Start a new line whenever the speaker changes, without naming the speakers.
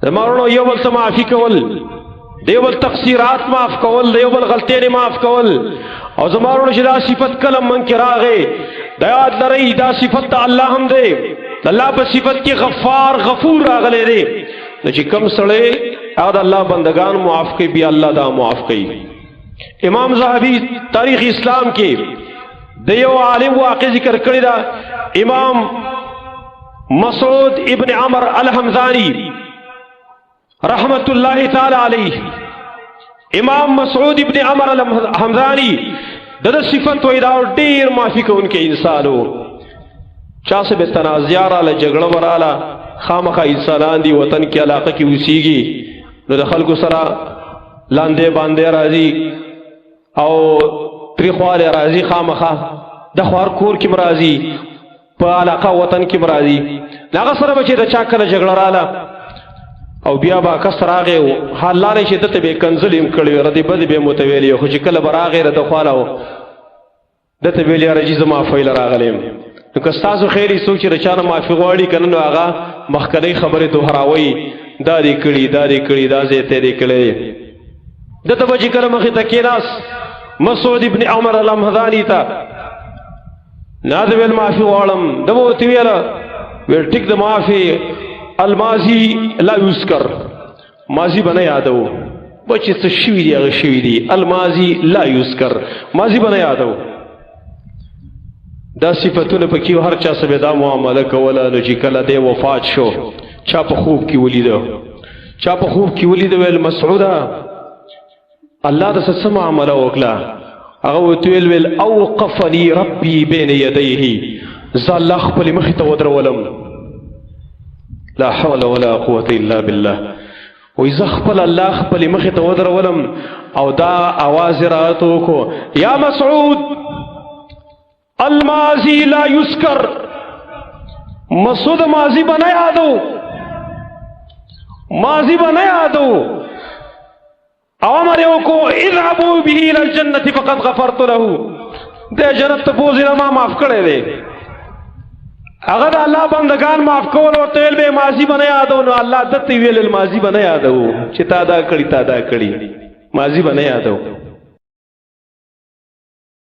زمارونو یو بل ته معافي کول، دیو بل تقصیرات معاف کول، دیو بل غلطیاں معاف کول. او زمارونو چې دا صفت کلم من کې راغې دا یاد لرئ دا صفت د الله هم دی، د الله په صفت کې غفار غفور راغلی دی. نو چې کم سړی هغه د الله بندگان معاف کوي بیا الله دا معاف کوي. امام زاهبی تاریخ اسلام کې د یو عالم واقع ذکر کړی دا، امام مسعود ابن عمر الحمدانی رحمت اللہ تعالی علیہ. امام مسعود ابن عمر الحمدانی دا صفت وی دا دیر معافی کو ان کے انسانو چاہ سے بے تنازعہ رالا جگڑا ورالا خامخا انسانان دی وطن کی علاقہ کی وسیگی نو دا خلق سرا لاندے باندے رازی او تریخوال رازی خامخا دا خوار کور کی مرازی پا علاقہ وطن کی مرازی لاغا سر بچے دا چاکل جگڑا رالا او بیا با کس راغه حال لاره چې دته به کنزلیم کړي ردی بد به متویلی خو چې کله براغه رته خوالاو دته ویلی رجی زما فیل راغلیم. نو که تاسو خیری سوچ رچانه معافی غواړي کنه نو هغه مخکړی خبره دوهراوي دادی کړي دا زه ته دی کړي دته به چې کله مخې ته کېناس مسعود ابن عمر الحمدانی تا ناز ویل معافی غواړم دمو تی ویل ټیک د معافی الماضی لا یذکر ماضی بنا یادو بچی څه شوی دی هغه شوی دی، الماضی لا یذکر ماضی بنا یادو. دا صفتونه پکې هر چا سره دا معامله کوله نو چې کله دی وفات شو چا په خوب کې ولید ویل مسعوده الله د څه معامله وکړه هغه ویل اوقفني ربي بين يديه زال خپل مخ ته ودرولم لا حول ولا قوة الا بالله وإذا خپل الله خپل مخ ته ودرولم او دا आवाज راتو کو یا مسعود الماضی لا یذکر مسعود ماضی بنا یادو او امر یو کو اذهبوا به الى الجنه فقد غفرت له دے جنت پوزی ما معاف کړی دی. اگر اللہ بندگان معاف کول او تیل به ماضی بنا یادو نو الله دته ویل الماضی بنا یادو چې تا دا کړی ماضی بنا یادو.